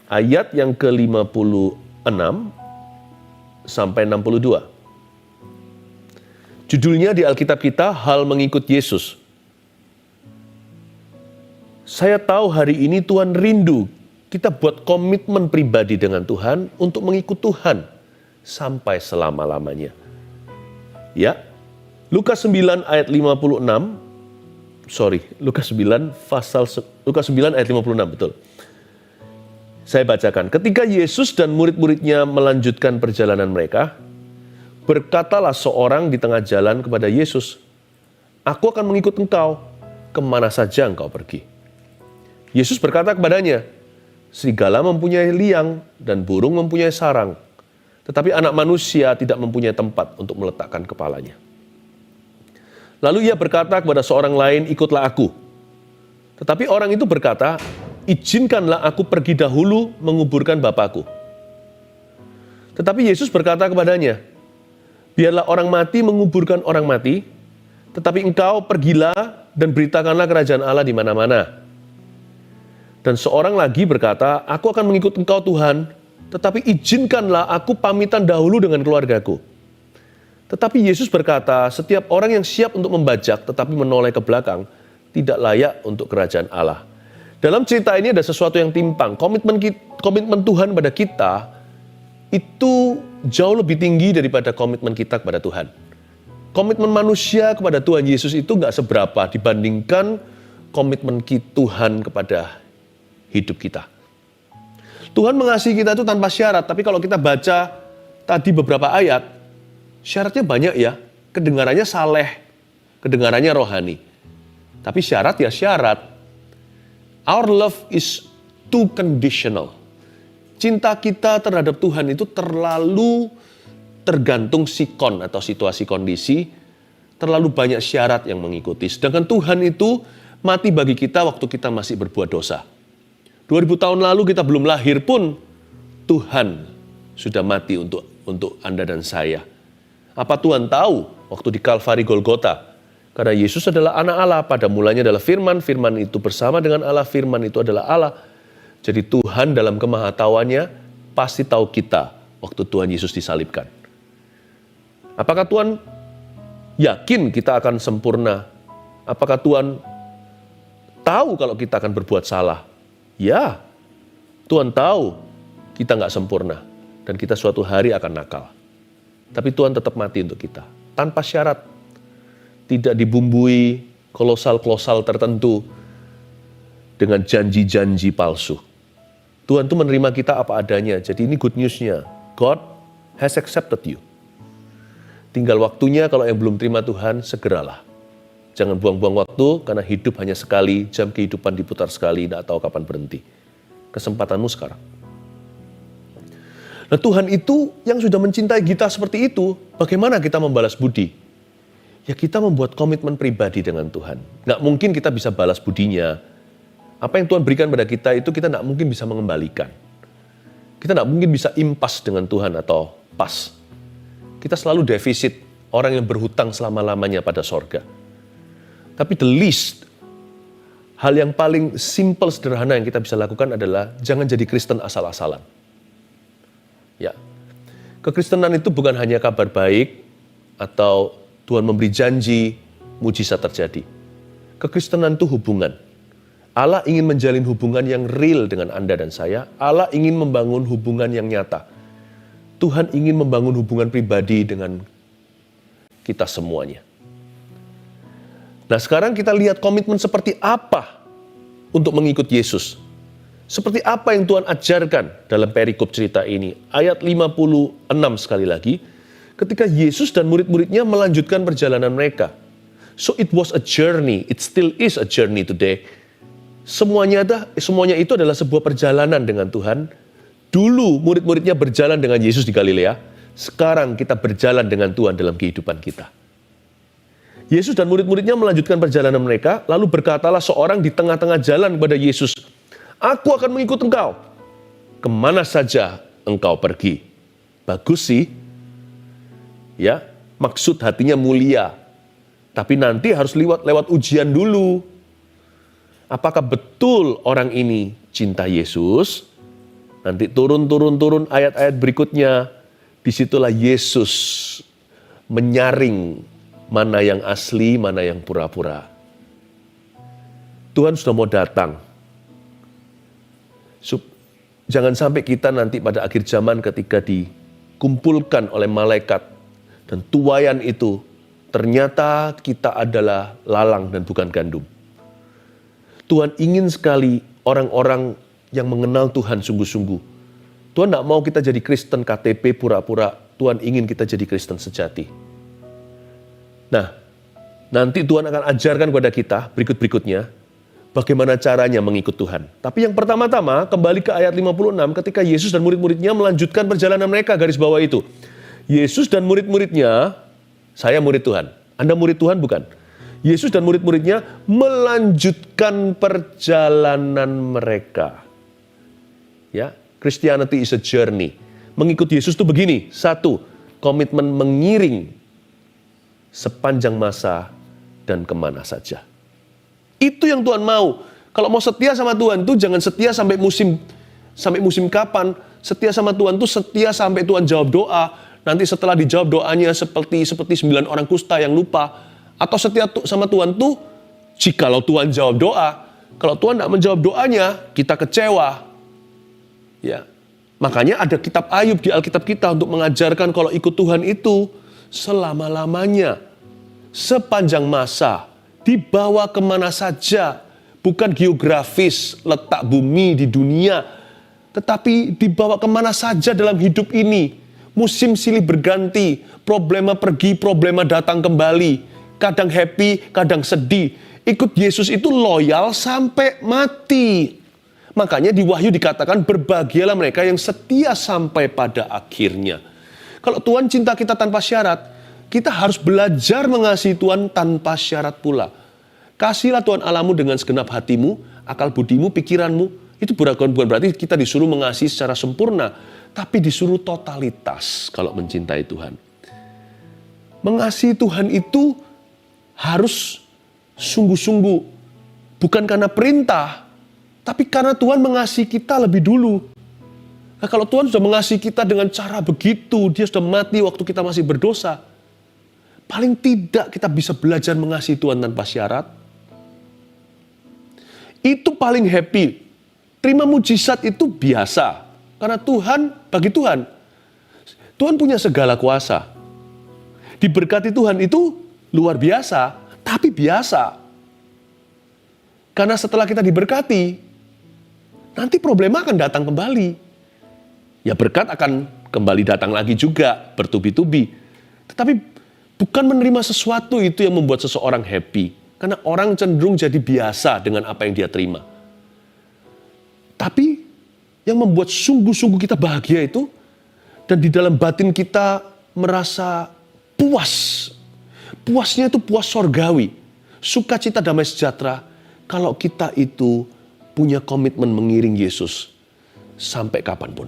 ayat yang ke-56 sampai 62. Judulnya di Alkitab kita, Hal Mengikut Yesus. Saya tahu hari ini Tuhan rindu kita buat komitmen pribadi dengan Tuhan untuk mengikut Tuhan sampai selama-lamanya. Ya, Lukas 9 ayat 56, Lukas 9 ayat 56, betul. Saya bacakan, ketika Yesus dan murid-muridnya melanjutkan perjalanan mereka, berkatalah seorang di tengah jalan kepada Yesus, "Aku akan mengikut engkau, kemana saja engkau pergi." Yesus berkata kepadanya, "Serigala mempunyai liang dan burung mempunyai sarang, tetapi anak manusia tidak mempunyai tempat untuk meletakkan kepalanya." Lalu ia berkata kepada seorang lain, "Ikutlah aku." Tetapi orang itu berkata, "Izinkanlah aku pergi dahulu menguburkan Bapakku." Tetapi Yesus berkata kepadanya, "Biarlah orang mati menguburkan orang mati, tetapi engkau pergilah dan beritakanlah kerajaan Allah di mana-mana." Dan seorang lagi berkata, "Aku akan mengikut engkau Tuhan, tetapi izinkanlah aku pamitan dahulu dengan keluargaku." Tetapi Yesus berkata, setiap orang yang siap untuk membajak tetapi menoleh ke belakang, tidak layak untuk kerajaan Allah. Dalam cerita ini ada sesuatu yang timpang. Komitmen Tuhan pada kita itu jauh lebih tinggi daripada komitmen kita kepada Tuhan. Komitmen manusia kepada Tuhan Yesus itu nggak seberapa dibandingkan komitmen Tuhan kepada hidup kita. Tuhan mengasihi kita itu tanpa syarat, tapi kalau kita baca tadi beberapa ayat, syaratnya banyak ya. Kedengarannya saleh, kedengarannya rohani. Tapi syarat ya syarat. Our love is too conditional. Cinta kita terhadap Tuhan itu terlalu tergantung sikon atau situasi kondisi, terlalu banyak syarat yang mengikuti. Sedangkan Tuhan itu mati bagi kita waktu kita masih berbuat dosa. 2000 tahun lalu kita belum lahir pun Tuhan sudah mati untuk Anda dan saya. Apa Tuhan tahu waktu di Kalvari Golgota? Karena Yesus adalah anak Allah, pada mulanya adalah firman, firman itu bersama dengan Allah, firman itu adalah Allah. Jadi Tuhan dalam kemahatauannya pasti tahu kita waktu Tuhan Yesus disalibkan. Apakah Tuhan yakin kita akan sempurna? Apakah Tuhan tahu kalau kita akan berbuat salah? Ya, Tuhan tahu kita nggak sempurna dan kita suatu hari akan nakal. Tapi Tuhan tetap mati untuk kita, tanpa syarat. Tidak dibumbui kolosal-kolosal tertentu dengan janji-janji palsu. Tuhan itu menerima kita apa adanya. Jadi ini good news-nya. God has accepted you. Tinggal waktunya kalau yang belum terima Tuhan, segeralah. Jangan buang-buang waktu, karena hidup hanya sekali, jam kehidupan diputar sekali, tidak tahu kapan berhenti. Kesempatanmu sekarang. Nah Tuhan itu yang sudah mencintai kita seperti itu, bagaimana kita membalas budi? Ya kita membuat komitmen pribadi dengan Tuhan. Nggak mungkin kita bisa balas budinya. Apa yang Tuhan berikan pada kita itu kita nggak mungkin bisa mengembalikan. Kita nggak mungkin bisa impas dengan Tuhan atau pas. Kita selalu defisit, orang yang berhutang selama-lamanya pada sorga. Tapi the least, hal yang paling simple, sederhana yang kita bisa lakukan adalah jangan jadi Kristen asal-asalan. Ya, kekristenan itu bukan hanya kabar baik atau Tuhan memberi janji, mujizat terjadi. Kekristenan itu hubungan. Allah ingin menjalin hubungan yang real dengan Anda dan saya. Allah ingin membangun hubungan yang nyata. Tuhan ingin membangun hubungan pribadi dengan kita semuanya. Nah sekarang kita lihat komitmen seperti apa untuk mengikut Yesus. Seperti apa yang Tuhan ajarkan dalam perikop cerita ini. Ayat 56 sekali lagi. Ketika Yesus dan murid-muridnya melanjutkan perjalanan mereka. So it was a journey. It still is a journey today. Semuanya itu adalah sebuah perjalanan dengan Tuhan. Dulu murid-muridnya berjalan dengan Yesus di Galilea. Sekarang kita berjalan dengan Tuhan dalam kehidupan kita. Yesus dan murid-muridnya melanjutkan perjalanan mereka. Lalu berkatalah seorang di tengah-tengah jalan kepada Yesus. Aku akan mengikut engkau. Kemana saja engkau pergi. Bagus sih. Ya, maksud hatinya mulia. Tapi nanti harus lewat ujian dulu. Apakah betul orang ini cinta Yesus? Nanti turun ayat-ayat berikutnya, disitulah Yesus menyaring mana yang asli, mana yang pura-pura. Tuhan sudah mau datang. Jangan sampai kita nanti pada akhir zaman ketika dikumpulkan oleh malaikat dan tuaian itu, ternyata kita adalah lalang dan bukan gandum. Tuhan ingin sekali orang-orang yang mengenal Tuhan sungguh-sungguh. Tuhan tidak mau kita jadi Kristen KTP pura-pura. Tuhan ingin kita jadi Kristen sejati. Nah, nanti Tuhan akan ajarkan kepada kita berikut-berikutnya bagaimana caranya mengikut Tuhan. Tapi yang pertama-tama kembali ke ayat 56 ketika Yesus dan murid-muridnya melanjutkan perjalanan mereka, garis bawah itu. Yesus dan murid-muridnya, saya murid Tuhan. Anda murid Tuhan bukan? Yesus dan murid-muridnya melanjutkan perjalanan mereka. Ya, Christianity is a journey. Mengikut Yesus itu begini. 1, komitmen mengiring sepanjang masa dan kemana saja. Itu yang Tuhan mau. Kalau mau setia sama Tuhan tuh jangan setia sampai musim kapan. Setia sama Tuhan tuh setia sampai Tuhan jawab doa. Nanti setelah dijawab doanya seperti 9 orang kusta yang lupa. Atau setia sama Tuhan tuh jikalau Tuhan jawab doa. Kalau Tuhan tidak menjawab doanya, kita kecewa. Ya. Makanya ada kitab Ayub di Alkitab kita untuk mengajarkan kalau ikut Tuhan itu selama-lamanya. Sepanjang masa. Dibawa kemana saja. Bukan geografis, letak bumi di dunia. Tetapi dibawa kemana saja dalam hidup ini. Musim silih berganti. Problema pergi, problema datang kembali. Kadang happy, kadang sedih. Ikut Yesus itu loyal sampai mati. Makanya di Wahyu dikatakan berbahagialah mereka yang setia sampai pada akhirnya. Kalau Tuhan cinta kita tanpa syarat, kita harus belajar mengasihi Tuhan tanpa syarat pula. Kasihlah Tuhan Allahmu dengan segenap hatimu, akal budimu, pikiranmu. Itu bukan berarti kita disuruh mengasihi secara sempurna, tapi disuruh totalitas kalau mencintai Tuhan. Mengasihi Tuhan itu harus sungguh-sungguh. Bukan karena perintah, tapi karena Tuhan mengasihi kita lebih dulu. Nah, kalau Tuhan sudah mengasihi kita dengan cara begitu, Dia sudah mati waktu kita masih berdosa. Paling tidak kita bisa belajar mengasihi Tuhan tanpa syarat. Itu paling happy. Terima mujizat itu biasa. Karena bagi Tuhan punya segala kuasa. Diberkati Tuhan itu luar biasa, tapi biasa. Karena setelah kita diberkati, nanti problema akan datang kembali. Ya berkat akan kembali datang lagi juga, bertubi-tubi. Tetapi bukan menerima sesuatu itu yang membuat seseorang happy. Karena orang cenderung jadi biasa dengan apa yang dia terima. Tapi yang membuat sungguh-sungguh kita bahagia itu, dan di dalam batin kita merasa puas. Puasnya itu puas sorgawi. Sukacita damai sejahtera. Kalau kita itu punya komitmen mengiring Yesus sampai kapanpun.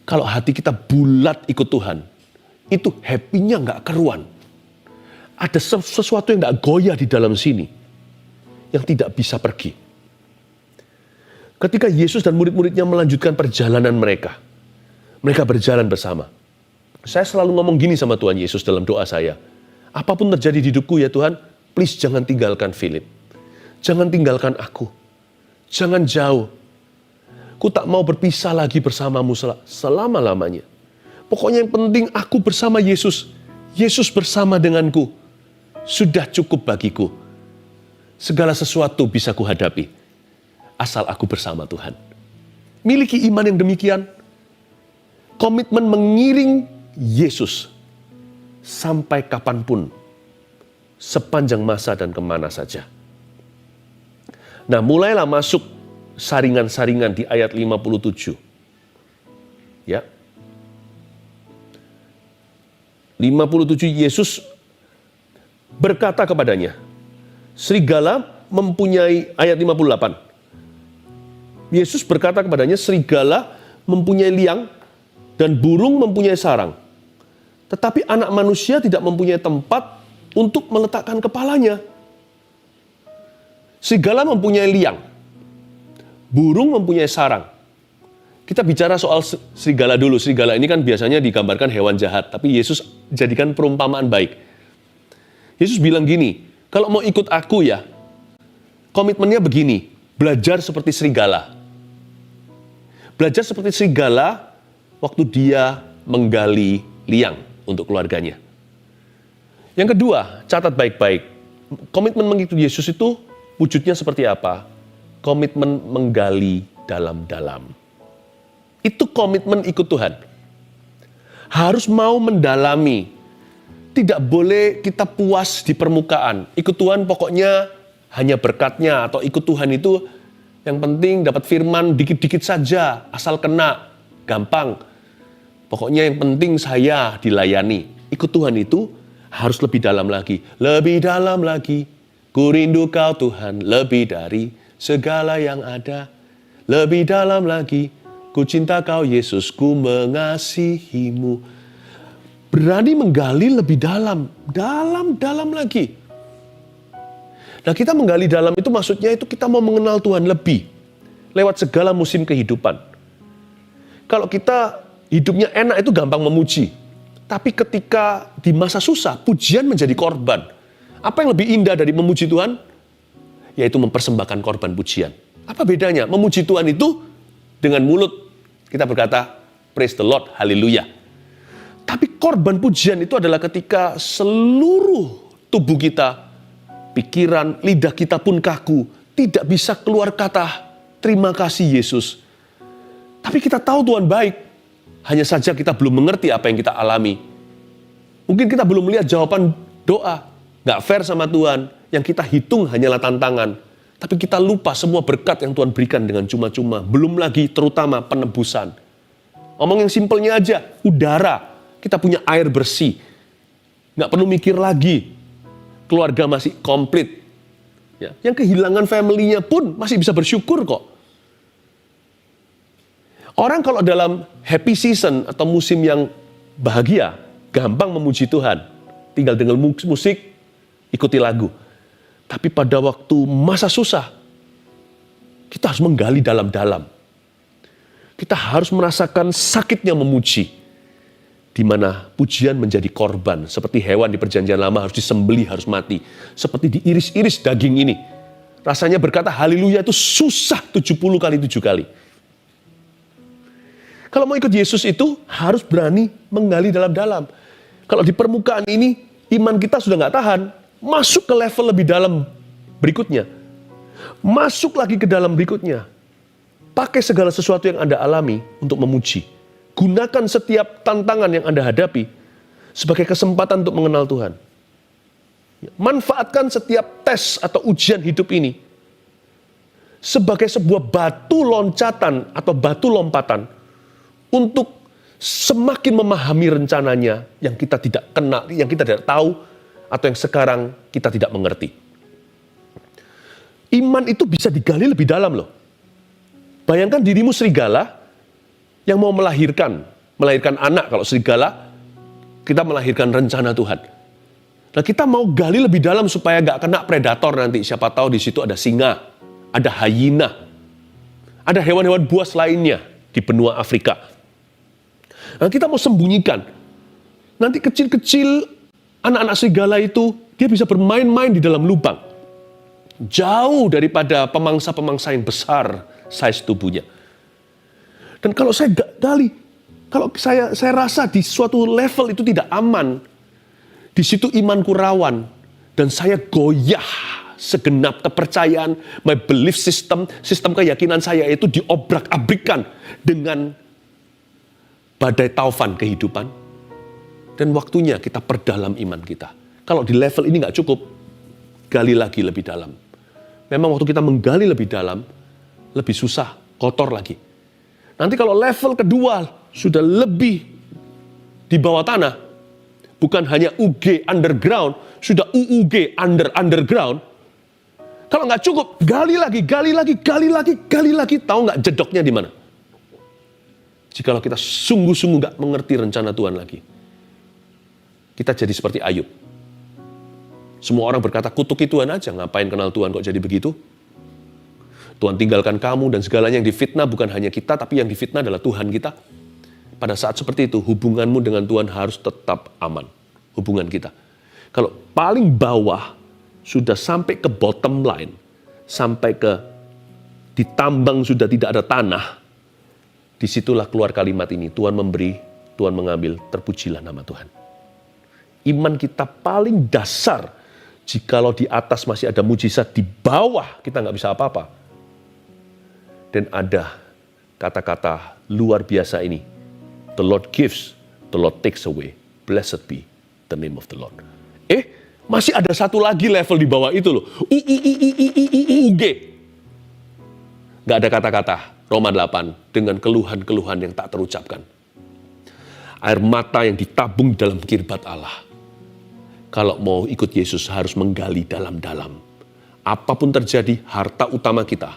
Kalau hati kita bulat ikut Tuhan, itu happy-nya gak keruan. Ada sesuatu yang gak goyah di dalam sini, yang tidak bisa pergi. Ketika Yesus dan murid-muridnya melanjutkan perjalanan mereka berjalan bersama. Saya selalu ngomong gini sama Tuhan Yesus dalam doa saya. Apapun terjadi di hidupku ya Tuhan, please jangan tinggalkan Philip. Jangan tinggalkan aku. Jangan jauh. Ku tak mau berpisah lagi bersamamu selama-lamanya. Pokoknya yang penting aku bersama Yesus. Yesus bersama denganku. Sudah cukup bagiku. Segala sesuatu bisa kuhadapi. Asal aku bersama Tuhan. Miliki iman yang demikian. Komitmen mengiring Yesus. Sampai kapanpun. Sepanjang masa dan kemana saja. Nah, mulailah masuk saringan-saringan di ayat 57. Ya. 57 Yesus berkata kepadanya. Serigala mempunyai, ayat 58. Yesus berkata kepadanya, serigala mempunyai liang dan burung mempunyai sarang. Tetapi anak manusia tidak mempunyai tempat untuk meletakkan kepalanya. Serigala mempunyai liang. Burung mempunyai sarang. Kita bicara soal serigala dulu. Serigala ini kan biasanya digambarkan hewan jahat, tapi Yesus jadikan perumpamaan baik. Yesus bilang gini, kalau mau ikut aku ya, komitmennya begini, belajar seperti serigala. Belajar seperti serigala waktu dia menggali liang untuk keluarganya. Yang kedua, catat baik-baik. Komitmen mengikuti Yesus itu wujudnya seperti apa? Komitmen menggali dalam-dalam. Itu komitmen ikut Tuhan. Harus mau mendalami. Tidak boleh kita puas di permukaan. Ikut Tuhan pokoknya hanya berkatnya, atau ikut Tuhan itu yang penting dapat firman dikit-dikit saja, asal kena, gampang. Pokoknya yang penting saya dilayani. Ikut Tuhan itu harus lebih dalam lagi. Lebih dalam lagi. Ku rindu kau Tuhan, lebih dari segala yang ada. Lebih dalam lagi. Ku cinta kau Yesus, ku mengasihimu. Berani menggali lebih dalam. Dalam lagi. Nah, kita menggali dalam itu maksudnya itu kita mau mengenal Tuhan lebih. Lewat segala musim kehidupan. Kalau kita hidupnya enak itu gampang memuji. Tapi ketika di masa susah, pujian menjadi korban. Apa yang lebih indah dari memuji Tuhan? Yaitu mempersembahkan korban pujian. Apa bedanya? Memuji Tuhan itu dengan mulut kita berkata, praise the Lord, haleluya. Tapi korban pujian itu adalah ketika seluruh tubuh kita, pikiran, lidah kita pun kaku, tidak bisa keluar kata, terima kasih Yesus. Tapi kita tahu Tuhan baik, hanya saja kita belum mengerti apa yang kita alami. Mungkin kita belum melihat jawaban doa, gak fair sama Tuhan, yang kita hitung hanyalah tantangan. Tapi kita lupa semua berkat yang Tuhan berikan dengan cuma-cuma. Belum lagi terutama penebusan. Ngomong yang simpelnya aja, udara. Kita punya air bersih. Nggak perlu mikir lagi. Keluarga masih komplit. Ya, yang kehilangan family-nya pun masih bisa bersyukur kok. Orang kalau dalam happy season atau musim yang bahagia, gampang memuji Tuhan. Tinggal dengar musik, ikuti lagu. Tapi pada waktu masa susah, kita harus menggali dalam-dalam. Kita harus merasakan sakitnya memuji. Di mana pujian menjadi korban. Seperti hewan di perjanjian lama harus disembelih, harus mati. Seperti diiris-iris daging ini. Rasanya berkata haleluya itu susah 70 kali 7 kali. Kalau mau ikut Yesus itu harus berani menggali dalam-dalam. Kalau di permukaan ini iman kita sudah nggak tahan. Masuk ke level lebih dalam berikutnya. Masuk lagi ke dalam berikutnya. Pakai segala sesuatu yang Anda alami untuk memuji. Gunakan setiap tantangan yang Anda hadapi sebagai kesempatan untuk mengenal Tuhan. Manfaatkan setiap tes atau ujian hidup ini sebagai sebuah batu loncatan atau batu lompatan untuk semakin memahami rencananya yang kita tidak kenal, yang kita tidak tahu, atau yang sekarang kita tidak mengerti. Iman itu bisa digali lebih dalam loh. Bayangkan dirimu serigala yang mau melahirkan anak. Kalau serigala, kita melahirkan rencana Tuhan. Nah, kita mau gali lebih dalam supaya gak kena predator nanti. Siapa tahu di situ ada singa, ada hyena, ada hewan-hewan buas lainnya di benua Afrika. Nah, kita mau sembunyikan. Nanti kecil-kecil anak-anak serigala itu, dia bisa bermain-main di dalam lubang. Jauh daripada pemangsa-pemangsa yang besar size tubuhnya. Dan kalau saya gali, kalau saya rasa di suatu level itu tidak aman. Di situ imanku rawan. Dan saya goyah segenap kepercayaan, my belief system, sistem keyakinan saya itu diobrak-abrikan dengan badai taufan kehidupan. Dan waktunya kita perdalam iman kita. Kalau di level ini nggak cukup, gali lagi lebih dalam. Memang waktu kita menggali lebih dalam, lebih susah, kotor lagi. Nanti kalau level kedua sudah lebih di bawah tanah, bukan hanya UG underground, sudah UUG underground. Kalau nggak cukup, gali lagi, tahu nggak jedoknya di mana? Jikalau kita sungguh-sungguh nggak mengerti rencana Tuhan lagi. Kita jadi seperti Ayub. Semua orang berkata, kutuki Tuhan aja, ngapain kenal Tuhan kok jadi begitu? Tuhan tinggalkan kamu dan segalanya. Yang difitnah bukan hanya kita, tapi yang difitnah adalah Tuhan kita. Pada saat seperti itu, hubunganmu dengan Tuhan harus tetap aman. Hubungan kita. Kalau paling bawah, sudah sampai ke bottom line, sampai ke di tambang sudah tidak ada tanah, disitulah keluar kalimat ini, Tuhan memberi, Tuhan mengambil, terpujilah nama Tuhan. Iman kita paling dasar, jikalau di atas masih ada mujizat, di bawah kita nggak bisa apa-apa. Dan ada kata-kata luar biasa ini, the Lord gives, the Lord takes away, blessed be the name of the Lord. Masih ada satu lagi level di bawah itu loh. UG. Gak ada kata-kata. Roma 8 dengan keluhan-keluhan yang tak terucapkan. Air mata yang ditabung dalam kirbat Allah. Kalau mau ikut Yesus harus menggali dalam-dalam. Apapun terjadi, harta utama kita.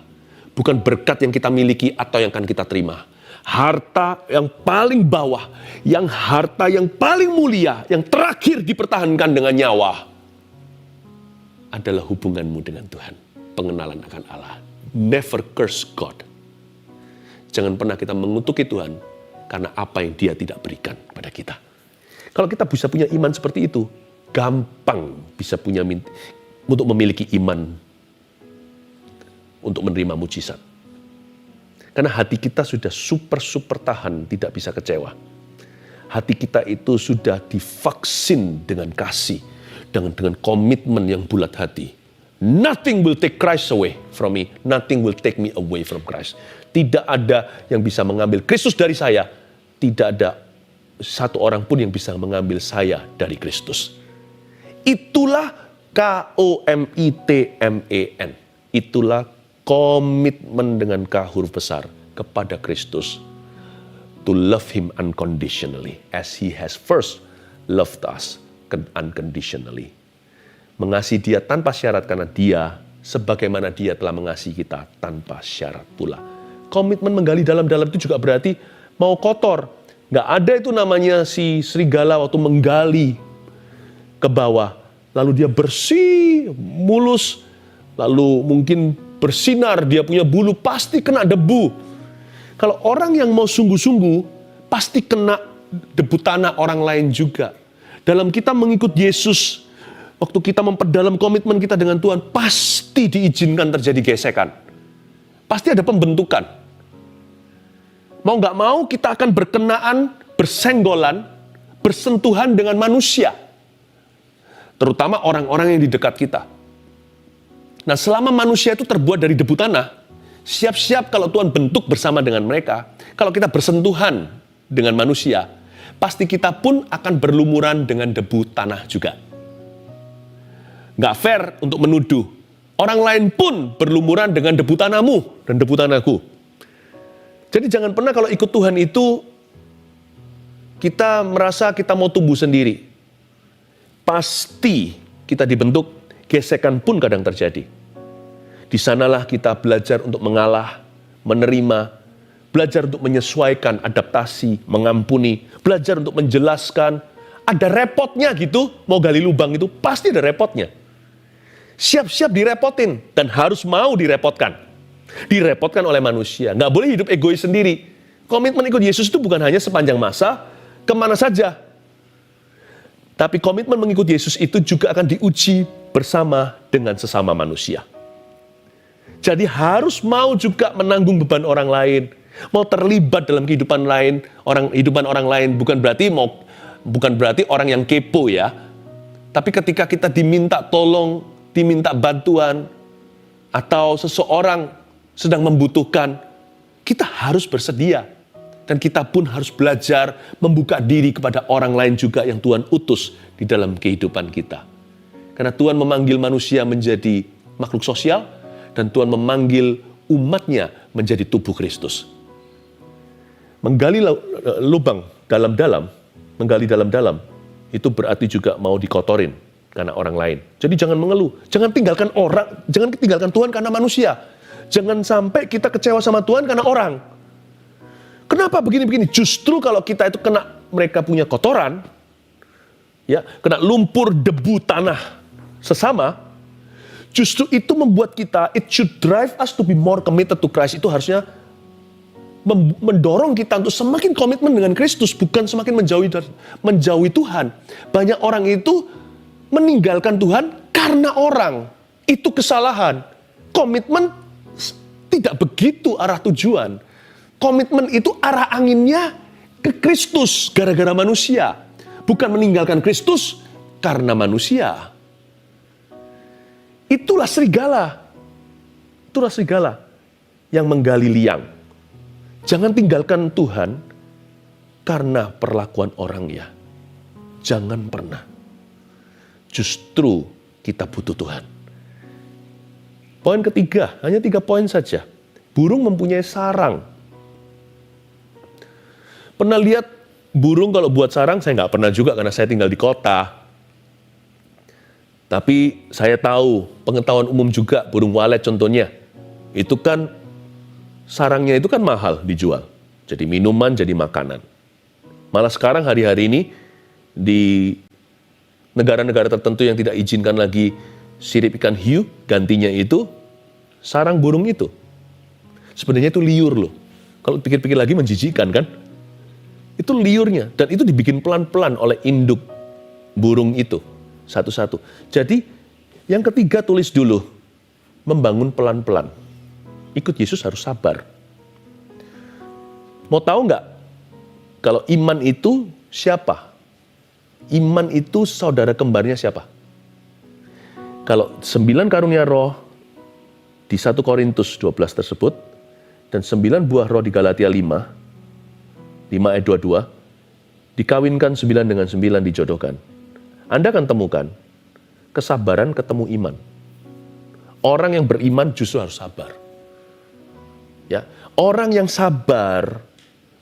Bukan berkat yang kita miliki atau yang akan kita terima. Harta yang paling bawah, yang harta yang paling mulia, yang terakhir dipertahankan dengan nyawa, adalah hubunganmu dengan Tuhan. Pengenalan akan Allah. Never curse God. Jangan pernah kita mengutuki Tuhan karena apa yang Dia tidak berikan pada kita. Kalau kita bisa punya iman seperti itu, gampang bisa punya untuk memiliki iman untuk menerima mujizat. Karena hati kita sudah super tahan, tidak bisa kecewa. Hati kita itu sudah divaksin dengan kasih, dengan komitmen yang bulat hati. Nothing will take Christ away from me. Nothing will take me away from Christ. Tidak ada yang bisa mengambil Kristus dari saya. Tidak ada satu orang pun yang bisa mengambil saya dari Kristus. Itulah KOMITMEN. Itulah komitmen dengan K huruf besar kepada Kristus. To love Him unconditionally as He has first loved us unconditionally. Mengasihi Dia tanpa syarat karena Dia sebagaimana Dia telah mengasihi kita tanpa syarat pula. Komitmen menggali dalam-dalam itu juga berarti mau kotor. Gak ada itu namanya si serigala waktu menggali ke bawah. Lalu dia bersih, mulus. Lalu mungkin bersinar, dia punya bulu, pasti kena debu. Kalau orang yang mau sungguh-sungguh, pasti kena debu tanah orang lain juga. Dalam kita mengikut Yesus, waktu kita memperdalam komitmen kita dengan Tuhan, pasti diizinkan terjadi gesekan. Pasti ada pembentukan. Mau gak mau kita akan berkenaan, bersenggolan, bersentuhan dengan manusia. Terutama orang-orang yang di dekat kita. Nah, selama manusia itu terbuat dari debu tanah, siap-siap kalau Tuhan bentuk bersama dengan mereka, kalau kita bersentuhan dengan manusia, pasti kita pun akan berlumuran dengan debu tanah juga. Nggak fair untuk menuduh. Orang lain pun berlumuran dengan debu tanahmu dan debu tanahku. Jadi jangan pernah kalau ikut Tuhan itu, kita merasa kita mau tumbuh sendiri. Pasti kita dibentuk, gesekan pun kadang terjadi. Di sanalah kita belajar untuk mengalah, menerima, belajar untuk menyesuaikan, adaptasi, mengampuni, belajar untuk menjelaskan. Ada repotnya gitu, mau gali lubang itu pasti ada repotnya. Siap-siap direpotin dan harus mau direpotkan. Direpotkan oleh manusia, nggak boleh hidup egois sendiri. Komitmen ikut Yesus itu bukan hanya sepanjang masa, kemana saja. Tapi komitmen mengikut Yesus itu juga akan diuji bersama dengan sesama manusia. Jadi harus mau juga menanggung beban orang lain, mau terlibat dalam kehidupan lain, hidupan orang lain. Bukan berarti orang yang kepo ya. Tapi ketika kita diminta tolong, diminta bantuan, atau seseorang sedang membutuhkan, kita harus bersedia. Dan kita pun harus belajar membuka diri kepada orang lain juga yang Tuhan utus di dalam kehidupan kita. Karena Tuhan memanggil manusia menjadi makhluk sosial, dan Tuhan memanggil umatnya menjadi tubuh Kristus. Menggali lubang dalam-dalam, menggali dalam-dalam, itu berarti juga mau dikotorin karena orang lain. Jadi jangan mengeluh, jangan tinggalkan orang, jangan tinggalkan Tuhan karena manusia. Jangan sampai kita kecewa sama Tuhan karena orang. Kenapa begini-begini? Justru kalau kita itu mereka punya kotoran, ya, kena lumpur debu tanah sesama, Justru itu membuat kita, it should drive us to be more committed to Christ. Itu harusnya mendorong kita untuk semakin komitmen dengan Kristus, bukan semakin menjauhi Tuhan. Banyak orang itu meninggalkan Tuhan karena orang. Itu kesalahan. Komitmen tidak begitu arah tujuan. Komitmen itu arah anginnya ke Kristus gara-gara manusia. Bukan meninggalkan Kristus karena manusia. Itulah serigala. Itulah serigala yang menggali liang. Jangan tinggalkan Tuhan karena perlakuan orang ya. Jangan pernah. Justru kita butuh Tuhan. Poin ketiga, hanya 3 poin saja. Burung mempunyai sarang. Pernah lihat burung kalau buat sarang? Saya nggak pernah juga karena saya tinggal di kota. Tapi saya tahu, pengetahuan umum juga, burung walet contohnya. Itu kan, sarangnya itu kan mahal dijual. Jadi minuman, jadi makanan. Malah sekarang hari-hari ini, di negara-negara tertentu yang tidak izinkan lagi sirip ikan hiu, gantinya itu sarang burung itu. Sebenarnya itu liur loh. Kalau pikir-pikir lagi menjijikkan kan? Itu liurnya. Dan itu dibikin pelan-pelan oleh induk burung itu. Satu-satu. Jadi yang ketiga tulis dulu. Membangun pelan-pelan. Ikut Yesus harus sabar. Mau tahu nggak? Kalau iman itu siapa? Iman itu saudara kembarnya siapa? Kalau 9 karunia roh di 1 Korintus 12 tersebut, dan 9 buah roh di Galatia 5 ayat 22, dikawinkan 9 dengan 9 dijodohkan. Anda akan temukan, kesabaran ketemu iman. Orang yang beriman justru harus sabar. Ya, orang yang sabar,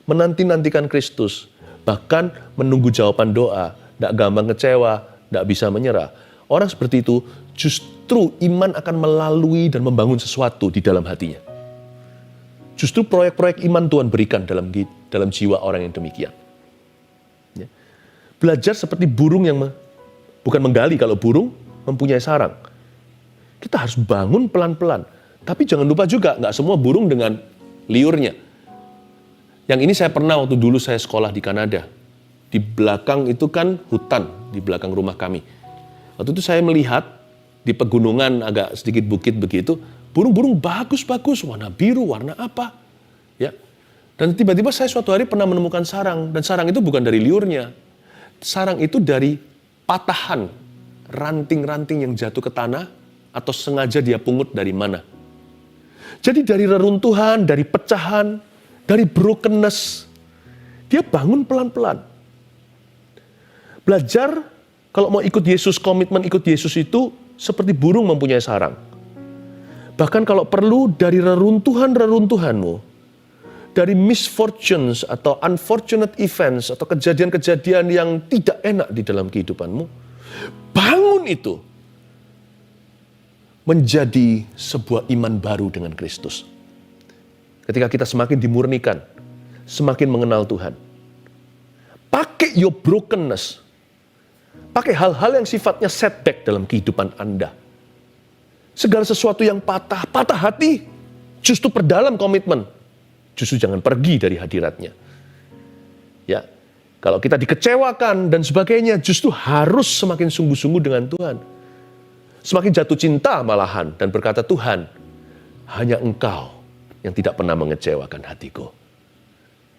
menanti-nantikan Kristus, bahkan menunggu jawaban doa, tidak gampang kecewa, tidak bisa menyerah. Orang seperti itu justru iman akan melalui dan membangun sesuatu di dalam hatinya. Justru proyek-proyek iman Tuhan berikan dalam jiwa orang yang demikian. Ya. Belajar seperti burung yang bukan menggali, kalau burung mempunyai sarang. Kita harus bangun pelan-pelan. Tapi jangan lupa juga, nggak semua burung dengan liurnya. Yang ini saya pernah waktu dulu saya sekolah di Kanada. Di belakang itu kan hutan, di belakang rumah kami. Waktu itu saya melihat di pegunungan agak sedikit bukit begitu, burung-burung bagus-bagus, warna biru, warna apa. Ya. Dan tiba-tiba saya suatu hari pernah menemukan sarang. Dan sarang itu bukan dari liurnya. Sarang itu dari patahan, ranting-ranting yang jatuh ke tanah, atau sengaja dia pungut dari mana. Jadi dari reruntuhan, dari pecahan, dari brokenness, dia bangun pelan-pelan. Belajar, kalau mau ikut Yesus, komitmen ikut Yesus itu seperti burung mempunyai sarang. Bahkan kalau perlu dari reruntuhan-reruntuhanmu, dari misfortunes atau unfortunate events atau kejadian-kejadian yang tidak enak di dalam kehidupanmu, bangun itu menjadi sebuah iman baru dengan Kristus. Ketika kita semakin dimurnikan, semakin mengenal Tuhan. Pakai your brokenness. Pakai hal-hal yang sifatnya setback dalam kehidupan Anda. Segala sesuatu yang patah hati, justru perdalam komitmen. Justru jangan pergi dari hadiratnya. Ya, kalau kita dikecewakan dan sebagainya, justru harus semakin sungguh-sungguh dengan Tuhan. Semakin jatuh cinta malahan dan berkata, Tuhan, hanya Engkau yang tidak pernah mengecewakan hatiku.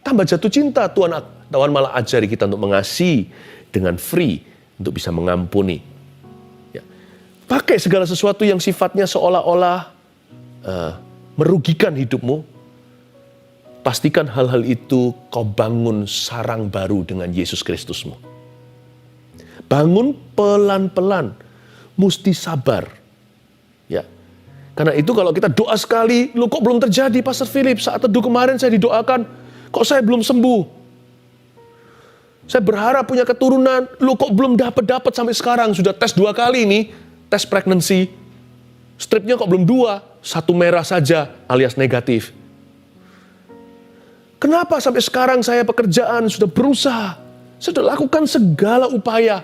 Tambah jatuh cinta, Tuhan malah ajari kita untuk mengasihi dengan free, untuk bisa mengampuni. Ya. Pakai segala sesuatu yang sifatnya seolah-olah merugikan hidupmu. Pastikan hal-hal itu kau bangun sarang baru dengan Yesus Kristusmu. Bangun pelan-pelan, mesti sabar. Ya. Karena itu kalau kita doa sekali, lu kok belum terjadi Pastor Philip? Saat teduh kemarin saya didoakan, kok saya belum sembuh? Saya berharap punya keturunan, lu kok belum dapat sampai sekarang? Sudah tes 2 kali nih, tes pregnancy. Stripnya kok belum 2, 1 merah saja alias negatif. Kenapa sampai sekarang saya pekerjaan sudah berusaha, sudah lakukan segala upaya,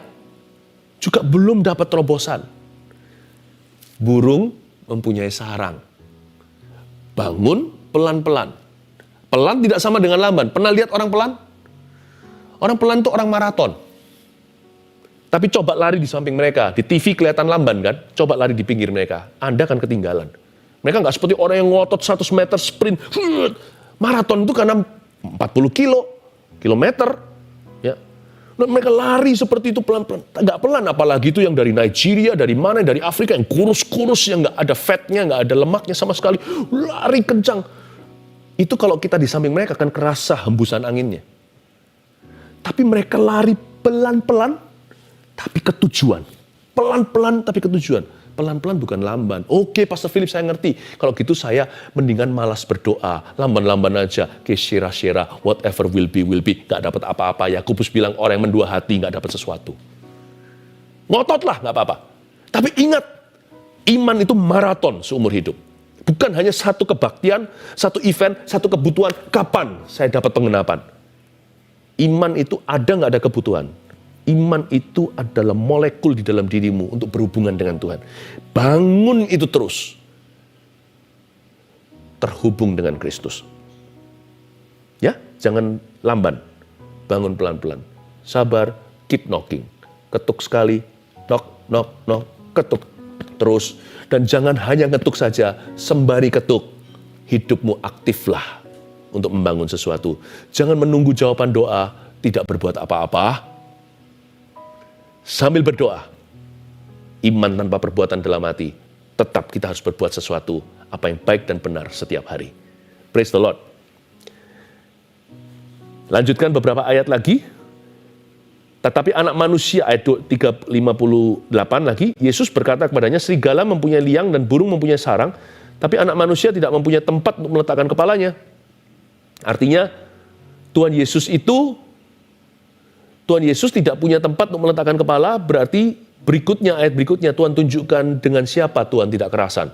juga belum dapat terobosan? burung mempunyai sarang. Bangun pelan-pelan. Pelan tidak sama dengan lamban. Pernah lihat orang pelan? Orang pelan itu orang maraton. Tapi coba lari di samping mereka. Di TV kelihatan lamban kan? Coba lari di pinggir mereka. Anda akan ketinggalan. Mereka nggak seperti orang yang ngotot 100 meter sprint. Maraton itu karena 40 kilometer. Ya. Nah, mereka lari seperti itu pelan-pelan. Nggak pelan, apalagi itu yang dari Nigeria, dari mana, dari Afrika, yang kurus-kurus, yang nggak ada fatnya, nggak ada lemaknya sama sekali. Lari kencang. Itu kalau kita di samping mereka akan kerasa hembusan anginnya. Tapi mereka lari pelan-pelan, tapi ketujuan. Pelan-pelan, tapi ketujuan. Pelan-pelan bukan lamban. Oke, Pastor Philip, saya ngerti. Kalau gitu saya mendingan malas berdoa. Lamban-lamban aja. Shira-shira, whatever will be, will be. Gak dapat apa-apa. Yakobus bilang orang yang mendua hati gak dapat sesuatu. Ngototlah, gak apa-apa. Tapi ingat, iman itu maraton seumur hidup. Bukan hanya satu kebaktian, satu event, satu kebutuhan. Kapan saya dapat pengenapan? Iman itu ada gak ada kebutuhan. Iman itu adalah molekul di dalam dirimu untuk berhubungan dengan Tuhan. Bangun itu terus. Terhubung dengan Kristus. Ya, jangan lamban. Bangun pelan-pelan. Sabar, keep knocking. Ketuk sekali, knock, ketuk. Terus. Dan jangan hanya ketuk saja, sembari ketuk. Hidupmu aktiflah untuk membangun sesuatu. Jangan menunggu jawaban doa, tidak berbuat apa-apa. Sambil berdoa, iman tanpa perbuatan dalam hati, tetap kita harus berbuat sesuatu, apa yang baik dan benar setiap hari. Praise the Lord. Lanjutkan beberapa ayat lagi. Tetapi anak manusia, ayat 358 lagi, Yesus berkata kepadanya, serigala mempunyai liang dan burung mempunyai sarang, tapi anak manusia tidak mempunyai tempat untuk meletakkan kepalanya. Artinya, Tuhan Yesus tidak punya tempat untuk meletakkan kepala, berarti ayat berikutnya, Tuhan tunjukkan dengan siapa Tuhan tidak kerasan.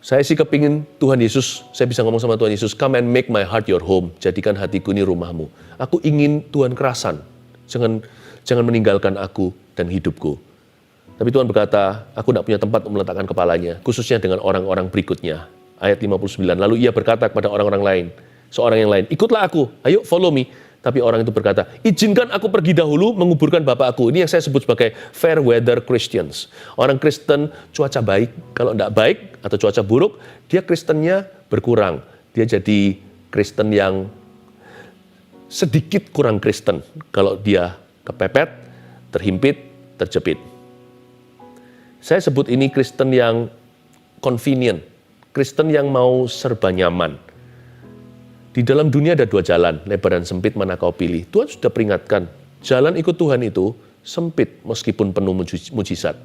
Saya sih kepingin Tuhan Yesus, saya bisa ngomong sama Tuhan Yesus, come and make my heart your home, jadikan hatiku ini rumahmu. Aku ingin Tuhan kerasan, jangan meninggalkan aku dan hidupku. Tapi Tuhan berkata, aku tidak punya tempat untuk meletakkan kepalanya, khususnya dengan orang-orang berikutnya. Ayat 59, lalu ia berkata kepada orang-orang lain, seorang yang lain, ikutlah aku, ayo follow me. Tapi orang itu berkata, izinkan aku pergi dahulu menguburkan bapakku. Ini yang saya sebut sebagai fair weather Christians. Orang Kristen cuaca baik, kalau tidak baik atau cuaca buruk, dia Kristennya berkurang. Dia jadi Kristen yang sedikit kurang Kristen. Kalau dia kepepet, terhimpit, terjepit. Saya sebut ini Kristen yang convenient. Kristen yang mau serba nyaman. Di dalam dunia ada dua jalan, lebar dan sempit, mana kau pilih. Tuhan sudah peringatkan, jalan ikut Tuhan itu sempit meskipun penuh mujizat.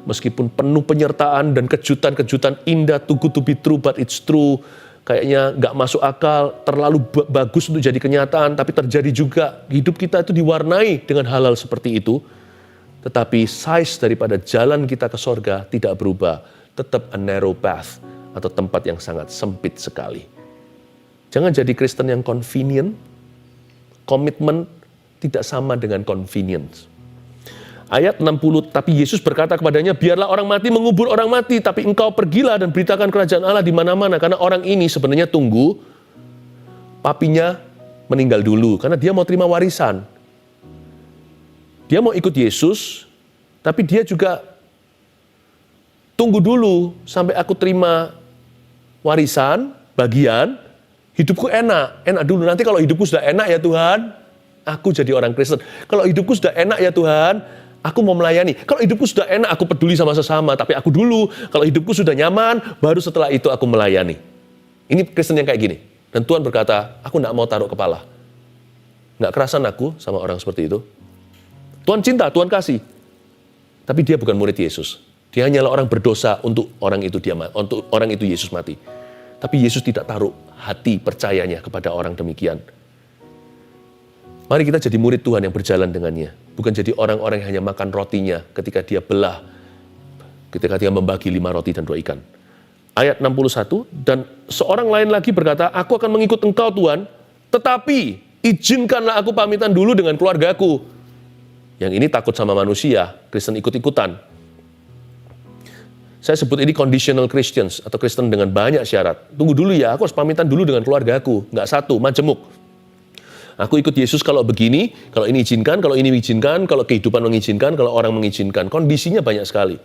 Meskipun penuh penyertaan dan kejutan-kejutan indah, too good to be true, but it's true. Kayaknya nggak masuk akal, terlalu bagus untuk jadi kenyataan, tapi terjadi juga. Hidup kita itu diwarnai dengan hal-hal seperti itu. Tetapi size daripada jalan kita ke sorga tidak berubah. Tetap a narrow path, atau tempat yang sangat sempit sekali. Jangan jadi Kristen yang convenient. Komitmen tidak sama dengan convenience. Ayat 60, tapi Yesus berkata kepadanya, biarlah orang mati mengubur orang mati, tapi engkau pergilah dan beritakan kerajaan Allah di mana-mana. Karena orang ini sebenarnya tunggu papinya meninggal dulu, karena dia mau terima warisan. Dia mau ikut Yesus, tapi dia juga tunggu dulu sampai aku terima warisan, bagian, hidupku enak dulu. Nanti kalau hidupku sudah enak ya Tuhan, aku jadi orang Kristen. Kalau hidupku sudah enak ya Tuhan, aku mau melayani. Kalau hidupku sudah enak, aku peduli sama sesama. Tapi aku dulu, kalau hidupku sudah nyaman, baru setelah itu aku melayani. Ini Kristen yang kayak gini. Dan Tuhan berkata, aku tidak mau taruh kepala. Nggak kerasan aku sama orang seperti itu. Tuhan cinta, Tuhan kasih. Tapi dia bukan murid Yesus. Dia hanyalah orang berdosa untuk orang itu Yesus mati. Tapi Yesus tidak taruh hati percayanya kepada orang demikian. Mari kita jadi murid Tuhan yang berjalan dengannya. Bukan jadi orang-orang yang hanya makan rotinya ketika dia membagi 5 roti dan 2 ikan. Ayat 61, dan seorang lain lagi berkata, aku akan mengikut engkau Tuhan, tetapi izinkanlah aku pamitan dulu dengan keluargaku. Yang ini takut sama manusia, Kristen ikut-ikutan. Saya sebut ini conditional Christians atau Kristen dengan banyak syarat. Tunggu dulu ya, aku harus pamitan dulu dengan keluarga aku. Nggak satu, majemuk. Aku ikut Yesus kalau begini, kalau ini izinkan, kalau ini izinkan, kalau kehidupan mengizinkan, kalau orang mengizinkan. Kondisinya banyak sekali.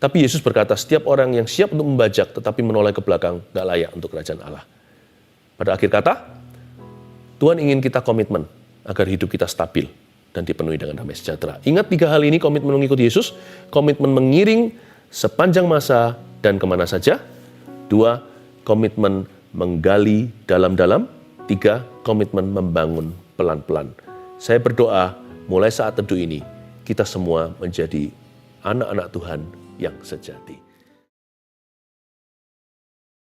Tapi Yesus berkata, setiap orang yang siap untuk membajak tetapi menoleh ke belakang, nggak layak untuk kerajaan Allah. Pada akhir kata, Tuhan ingin kita komitmen agar hidup kita stabil dan dipenuhi dengan damai sejahtera. Ingat 3 hal ini, komitmen mengikuti Yesus, komitmen mengiring sepanjang masa dan kemana saja. 2, komitmen menggali dalam-dalam. 3, komitmen membangun pelan-pelan. Saya berdoa mulai saat teduh ini, kita semua menjadi anak-anak Tuhan yang sejati.